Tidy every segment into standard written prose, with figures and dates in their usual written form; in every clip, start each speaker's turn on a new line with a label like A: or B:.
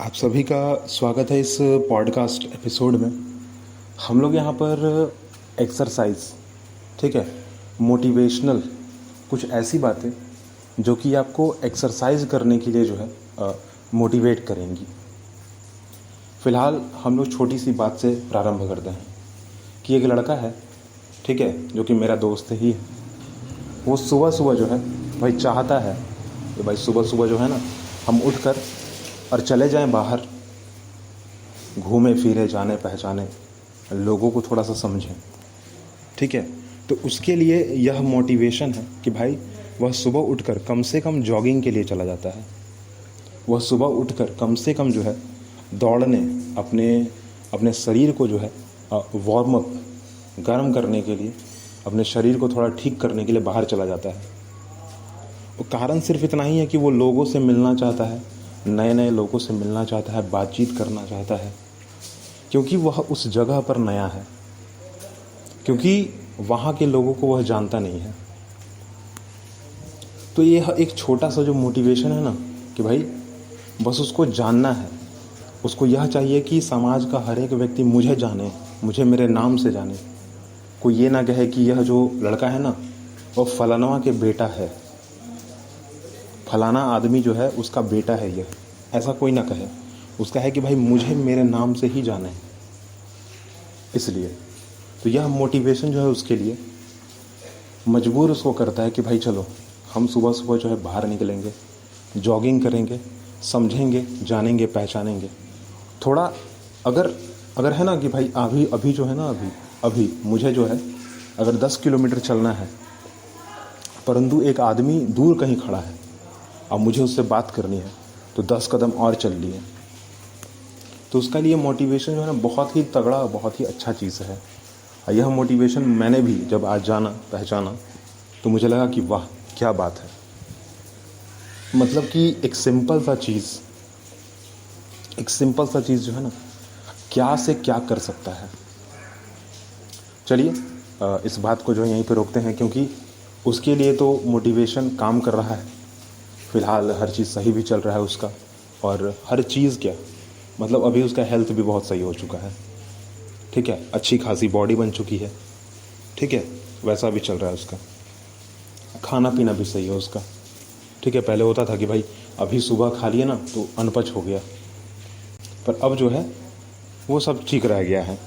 A: आप सभी का स्वागत है इस पॉडकास्ट एपिसोड में। हम लोग यहाँ पर एक्सरसाइज, ठीक है, मोटिवेशनल, कुछ ऐसी बातें जो कि आपको एक्सरसाइज करने के लिए जो है मोटिवेट करेंगी। फ़िलहाल हम लोग छोटी सी बात से प्रारंभ करते हैं कि एक लड़का है, ठीक है, जो कि मेरा दोस्त ही है। वो सुबह सुबह जो है भाई चाहता है कि भाई सुबह सुबह जो है ना हम उठकर और चले जाएं बाहर, घूमे फिरे, जाने पहचाने, लोगों को थोड़ा सा समझें, ठीक है। तो उसके लिए यह मोटिवेशन है कि भाई वह सुबह उठकर कम से कम जॉगिंग के लिए चला जाता है। वह सुबह उठकर कम से कम जो है दौड़ने, अपने अपने शरीर को जो है वार्म अप, गर्म करने के लिए, अपने शरीर को थोड़ा ठीक करने के लिए बाहर चला जाता है। वो कारण सिर्फ इतना ही है कि वो लोगों से मिलना चाहता है, नए नए लोगों से मिलना चाहता है, बातचीत करना चाहता है, क्योंकि वह उस जगह पर नया है, क्योंकि वहाँ के लोगों को वह जानता नहीं है। तो यह एक छोटा सा जो मोटिवेशन है ना कि भाई बस उसको जानना है। उसको यह चाहिए कि समाज का हर एक व्यक्ति मुझे जाने, मुझे मेरे नाम से जाने। कोई ये ना कहे कि यह जो लड़का है ना वो फलानवा के बेटा है, फलाना आदमी जो है उसका बेटा है यह, ऐसा कोई ना कहे। उसका है कि भाई मुझे मेरे नाम से ही जाने। इसलिए तो यह मोटिवेशन जो है उसके लिए मजबूर उसको करता है कि भाई चलो हम सुबह सुबह जो है बाहर निकलेंगे, जॉगिंग करेंगे, समझेंगे, जानेंगे, पहचानेंगे थोड़ा। अगर अगर है ना कि भाई अभी अभी जो है ना अभी अभी मुझे जो है अगर 10 किलोमीटर चलना है, परंतु एक आदमी दूर कहीं खड़ा है, अब मुझे उससे बात करनी है, तो 10 कदम और चल लिए, तो उसका लिए मोटिवेशन जो है ना बहुत ही तगड़ा, बहुत ही अच्छा चीज़ है। यह मोटिवेशन मैंने भी जब आज जाना पहचाना तो मुझे लगा कि वाह क्या बात है। मतलब कि एक सिंपल सा चीज़ जो है ना क्या से क्या कर सकता है। चलिए इस बात को जो है यहीं पे रोकते हैं, क्योंकि उसके लिए तो मोटिवेशन काम कर रहा है। फ़िलहाल हर चीज़ सही भी चल रहा है उसका, और हर चीज़ क्या मतलब अभी उसका हेल्थ भी बहुत सही हो चुका है, ठीक है, अच्छी खासी बॉडी बन चुकी है, ठीक है, वैसा भी चल रहा है उसका, खाना पीना भी सही है उसका, ठीक है। पहले होता था कि भाई अभी सुबह खा लिए ना तो अनपच हो गया, पर अब जो है वो सब ठीक रह गया है।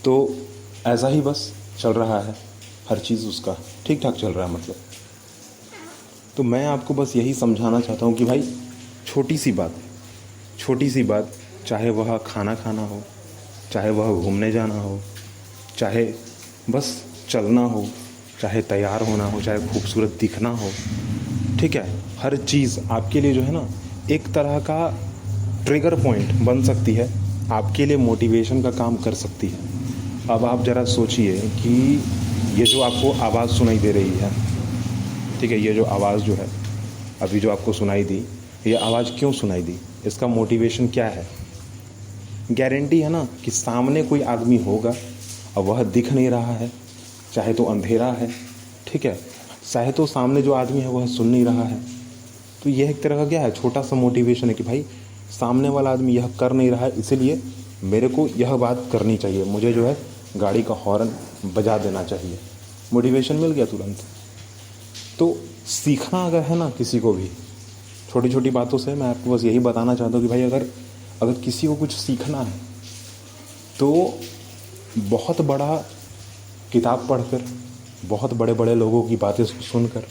A: तो ऐसा ही बस चल रहा है, हर चीज़ उसका ठीक ठाक चल रहा है मतलब। तो मैं आपको बस यही समझाना चाहता हूँ कि भाई छोटी सी बात, चाहे वह खाना खाना हो, चाहे वह घूमने जाना हो, चाहे बस चलना हो, चाहे तैयार होना हो, चाहे खूबसूरत दिखना हो, ठीक है, हर चीज़ आपके लिए जो है ना एक तरह का ट्रिगर पॉइंट बन सकती है, आपके लिए मोटिवेशन का काम कर सकती है। अब आप ज़रा सोचिए कि ये जो आपको आवाज़ सुनाई दे रही है, ठीक है, ये जो आवाज़ जो है अभी जो आपको सुनाई दी, ये आवाज़ क्यों सुनाई दी, इसका मोटिवेशन क्या है। गारंटी है ना कि सामने कोई आदमी होगा और वह दिख नहीं रहा है, चाहे तो अंधेरा है, ठीक है, चाहे तो सामने जो आदमी है वह सुन नहीं रहा है। तो यह एक तरह का क्या है, छोटा सा मोटिवेशन है कि भाई सामने वाला आदमी यह कर नहीं रहा है, इसीलिए मेरे को यह बात करनी चाहिए, मुझे जो है गाड़ी का हॉर्न बजा देना चाहिए। मोटिवेशन मिल गया तुरंत। तो सीखना अगर है ना किसी को भी, छोटी छोटी बातों से मैं आपको बस यही बताना चाहता हूँ कि भाई अगर अगर किसी को कुछ सीखना है तो बहुत बड़ा किताब पढ़कर, बहुत बड़े बड़े लोगों की बातें सुनकर,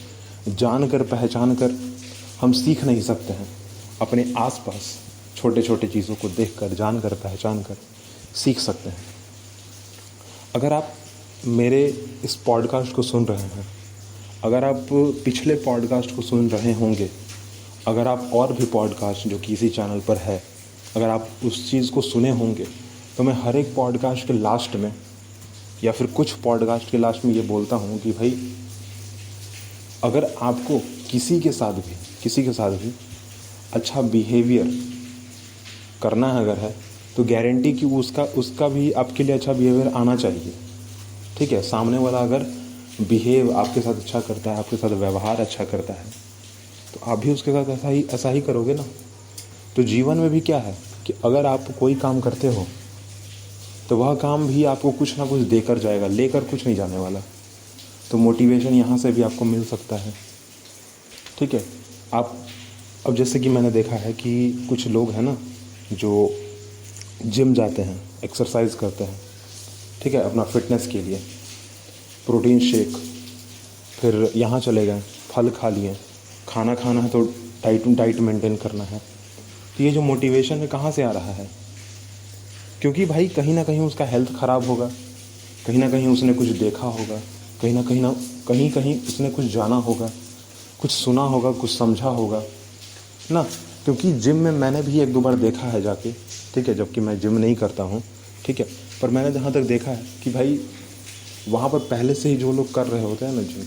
A: जानकर पहचान कर हम सीख नहीं सकते हैं। अपने आसपास छोटे छोटे चीज़ों को देखकर, जानकर पहचान कर सीख सकते हैं। अगर आप मेरे इस पॉडकास्ट को सुन रहे हैं, अगर आप पिछले पॉडकास्ट को सुन रहे होंगे, अगर आप और भी पॉडकास्ट जो कि इसी चैनल पर है, अगर आप उस चीज़ को सुने होंगे, तो मैं हर एक पॉडकास्ट के लास्ट में या फिर कुछ पॉडकास्ट के लास्ट में ये बोलता हूँ कि भाई अगर आपको किसी के साथ भी अच्छा बिहेवियर करना है अगर है, तो गारंटी कि उसका भी आपके लिए अच्छा बिहेवियर आना चाहिए, ठीक है। सामने वाला अगर बिहेव आपके साथ अच्छा करता है, आपके साथ व्यवहार अच्छा करता है, तो आप भी उसके साथ ऐसा ही करोगे ना। तो जीवन में भी क्या है कि अगर आप कोई काम करते हो तो वह काम भी आपको कुछ ना कुछ देकर जाएगा, लेकर कुछ नहीं जाने वाला। तो मोटिवेशन यहाँ से भी आपको मिल सकता है। ठीक है, आप अब जैसे कि मैंने देखा है कि कुछ लोग हैं ना जो जिम जाते हैं, एक्सरसाइज करते हैं, ठीक है, अपना फिटनेस के लिए, प्रोटीन शेक, फिर यहाँ चले गए, फल खा लिए, खाना खाना है तो डाइट मेंटेन करना है। तो ये जो मोटिवेशन है कहाँ से आ रहा है? क्योंकि भाई कहीं ना कहीं उसका हेल्थ ख़राब होगा, कहीं ना कहीं उसने कुछ देखा होगा, कहीं उसने कुछ जाना होगा, कुछ सुना होगा, कुछ समझा होगा ना। क्योंकि जिम में मैंने भी एक दो बार देखा है जाके, ठीक है, जबकि मैं जिम नहीं करता हूँ, ठीक है, पर मैंने जहाँ तक देखा है कि भाई वहाँ पर पहले से ही जो लोग कर रहे होते हैं ना जिम,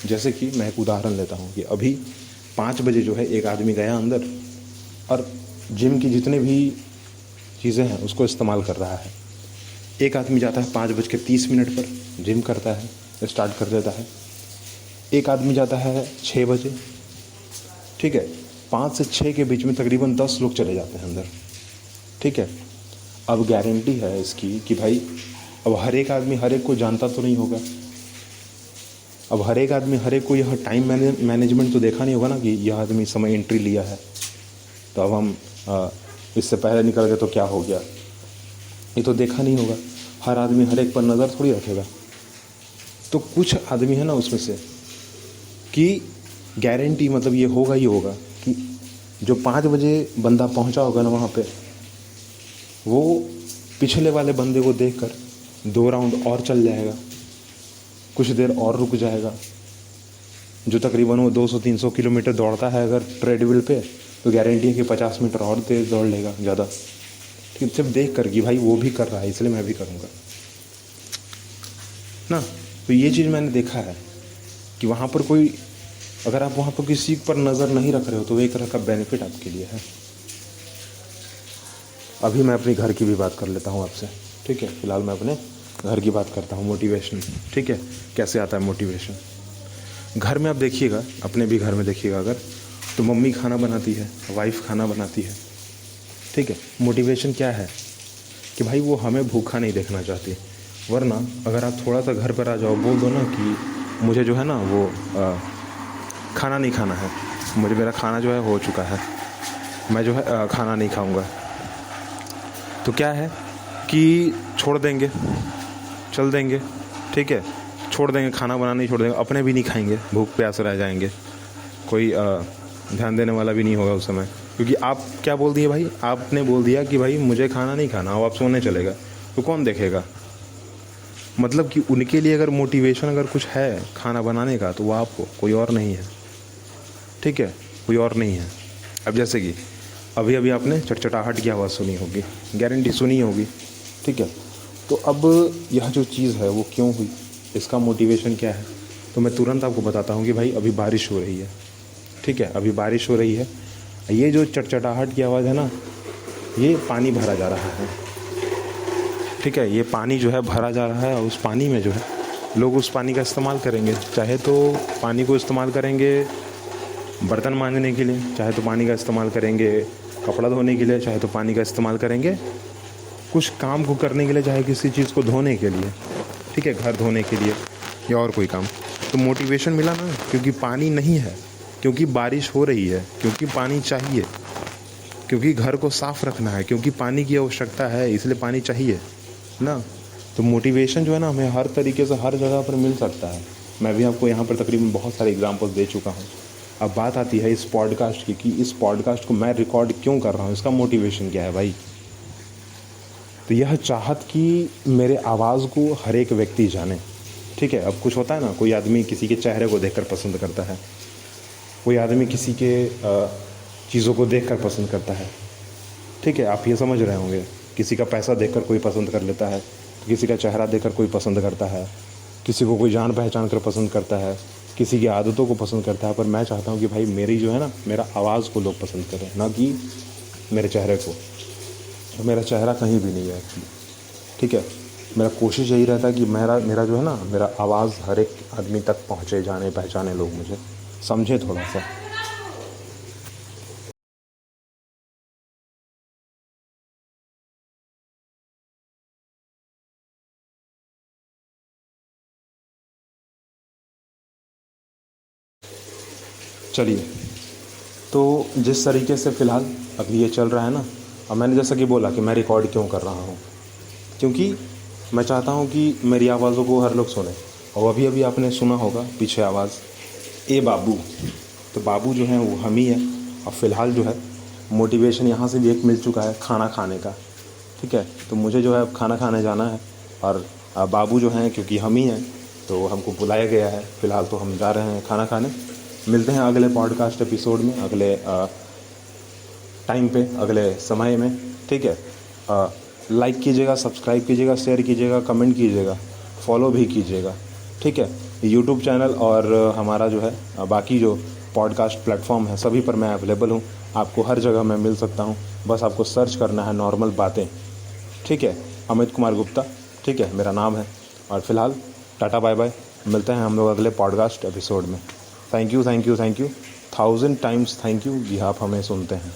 A: जैसे कि मैं एक उदाहरण लेता हूँ कि अभी 5 बजे जो है एक आदमी गया अंदर और जिम की जितने भी चीज़ें हैं उसको इस्तेमाल कर रहा है। एक आदमी जाता है 5:30 पर जिम करता है, स्टार्ट कर देता है। एक आदमी जाता है 6 बजे, ठीक है, 5 से 6 के बीच में तकरीबन 10 लोग चले जाते हैं अंदर, ठीक है। अब गारंटी है इसकी कि भाई अब हर एक आदमी हर एक को जानता तो नहीं होगा। अब हर एक आदमी हर एक को यह टाइम मैनेजमेंट तो देखा नहीं होगा ना कि यह आदमी समय एंट्री लिया है तो अब हम इससे पहले निकल गए तो क्या हो गया, ये तो देखा नहीं होगा। हर आदमी हर एक पर नज़र थोड़ी रखेगा। तो कुछ आदमी है ना उसमें से कि गारंटी मतलब ये होगा ही होगा कि जो 5 बजे बंदा पहुंचा होगा ना वहाँ पे, वो पिछले वाले बंदे को देखकर 2 राउंड और चल जाएगा, कुछ देर और रुक जाएगा। जो तकरीबन वो 200-300 किलोमीटर दौड़ता है अगर ट्रेडमिल पे, तो गारंटी है कि 50 मीटर और तेज़ दौड़ लेगा ज़्यादा। ठीक, सिर्फ देख कर कि भाई वो भी कर रहा है इसलिए मैं भी करूँगा ना। तो ये चीज़ मैंने देखा है कि वहाँ पर कोई, अगर आप वहाँ पर किसी पर नज़र नहीं रख रहे हो तो वो एक तरह का बेनिफिट आपके लिए है। अभी मैं अपने घर की भी बात कर लेता हूँ आपसे, ठीक है। फ़िलहाल मैं अपने घर की बात करता हूँ, मोटिवेशन, ठीक है, कैसे आता है मोटिवेशन। घर में आप देखिएगा, अपने भी घर में देखिएगा अगर, तो मम्मी खाना बनाती है, वाइफ खाना बनाती है, ठीक है। मोटिवेशन क्या है कि भाई वो हमें भूखा नहीं देखना चाहती। वरना अगर आप थोड़ा सा घर पर आ जाओ, बोल दो ना कि मुझे जो है ना वो खाना नहीं खाना है, मुझे मेरा खाना जो है हो चुका है, मैं जो है खाना नहीं खाऊंगा, तो क्या है कि छोड़ देंगे, चल देंगे, ठीक है, छोड़ देंगे, खाना बनाना नहीं छोड़ देंगे, अपने भी नहीं खाएंगे, भूख प्यास रह जाएंगे, कोई ध्यान देने वाला भी नहीं होगा उस समय। क्योंकि आप क्या बोल दिए भाई, आपने बोल दिया कि भाई मुझे खाना नहीं खाना, अब आप सोने चलेगा, तो कौन देखेगा। मतलब कि उनके लिए अगर मोटिवेशन अगर कुछ है खाना बनाने का तो वो आपको, कोई और नहीं है, ठीक है, कोई और नहीं है। अब जैसे कि अभी अभी आपने चटचटाहट की आवाज़ सुनी होगी, गारंटी सुनी होगी, ठीक है। तो अब यह जो चीज़ है वो क्यों हुई, इसका मोटिवेशन क्या है, तो मैं तुरंत आपको बताता हूँ कि भाई अभी बारिश हो रही है, ठीक है, अभी बारिश हो रही है। ये जो चटचटाहट की आवाज़ है ना, ये पानी भरा जा रहा है, ठीक है, ये पानी जो है भरा जा रहा है और उस पानी में जो है लोग उस पानी का इस्तेमाल करेंगे। चाहे तो पानी को इस्तेमाल करेंगे बर्तन मांजने के लिए, चाहे तो पानी का इस्तेमाल करेंगे कपड़ा धोने के लिए, चाहे तो पानी का इस्तेमाल करेंगे कुछ काम को करने के लिए, चाहे किसी चीज़ को धोने के लिए, ठीक है, घर धोने के लिए या और कोई काम। तो मोटिवेशन मिला ना, क्योंकि पानी नहीं है, क्योंकि बारिश हो रही है, क्योंकि पानी चाहिए, क्योंकि घर को साफ़ रखना है, क्योंकि पानी की आवश्यकता है, इसलिए पानी चाहिए ना। तो मोटिवेशन जो है ना हमें हर तरीके से हर जगह पर मिल सकता है। मैं भी आपको यहाँ पर तकरीबन बहुत सारे एग्जांपल्स दे चुका हूँ। अब बात आती है इस पॉडकास्ट की कि इस पॉडकास्ट को मैं रिकॉर्ड क्यों कर रहा हूँ, इसका मोटिवेशन क्या है भाई। तो यह चाहत कि मेरे आवाज़ को हर एक व्यक्ति जाने, ठीक है। अब कुछ होता है ना, कोई आदमी किसी के चेहरे को देखकर पसंद करता है, कोई आदमी किसी के चीज़ों को देखकर पसंद करता है, ठीक है, आप ये समझ रहे होंगे। किसी का पैसा देखकर कोई पसंद कर लेता है, तो किसी का चेहरा देखकर कोई पसंद करता है, किसी को कोई जान पहचान कर पसंद करता है, किसी की आदतों को पसंद करता है। पर मैं चाहता हूँ कि भाई मेरी जो है ना, मेरा आवाज़ को लोग पसंद करें, ना कि मेरे चेहरे को। और मेरा चेहरा कहीं भी नहीं है, ठीक है। मेरा कोशिश यही रहता है कि मेरा जो है ना, मेरा आवाज़ हर एक आदमी तक पहुँचे, जाने पहचाने लोग मुझे, समझे थोड़ा सा, चलिए, तो जिस तरीके से फ़िलहाल अभी ये चल रहा है ना, अब मैंने जैसा कि बोला कि मैं रिकॉर्ड क्यों कर रहा हूँ, क्योंकि मैं चाहता हूँ कि मेरी आवाज़ों को हर लोग सुने। और अभी अभी आपने सुना होगा पीछे आवाज़, ए बाबू। तो बाबू जो है वो हम ही है। और फ़िलहाल जो है मोटिवेशन यहाँ से भी एक मिल चुका है खाना खाने का, ठीक है। तो मुझे जो है अब खाना खाने जाना है, और बाबू जो हैं क्योंकि हम ही हैं तो हमको बुलाया गया है। फ़िलहाल तो हम जा रहे हैं खाना खाने। मिलते हैं अगले पॉडकास्ट एपिसोड में, अगले टाइम पे, अगले समय में, ठीक है। लाइक कीजिएगा, सब्सक्राइब कीजिएगा, शेयर कीजिएगा, कमेंट कीजिएगा, फॉलो भी कीजिएगा, ठीक है। यूट्यूब चैनल और हमारा जो है बाकी जो पॉडकास्ट प्लेटफॉर्म है सभी पर मैं अवेलेबल हूँ। आपको हर जगह मैं मिल सकता हूँ, बस आपको सर्च करना है नॉर्मल बातें, ठीक है। अमित कुमार गुप्ता, ठीक है, मेरा नाम है। और फ़िलहाल टाटा बाय बाय, मिलते हैं हम लोग अगले पॉडकास्ट एपिसोड में। Thank you 1000 times thank you कि आप हमें सुनते हैं।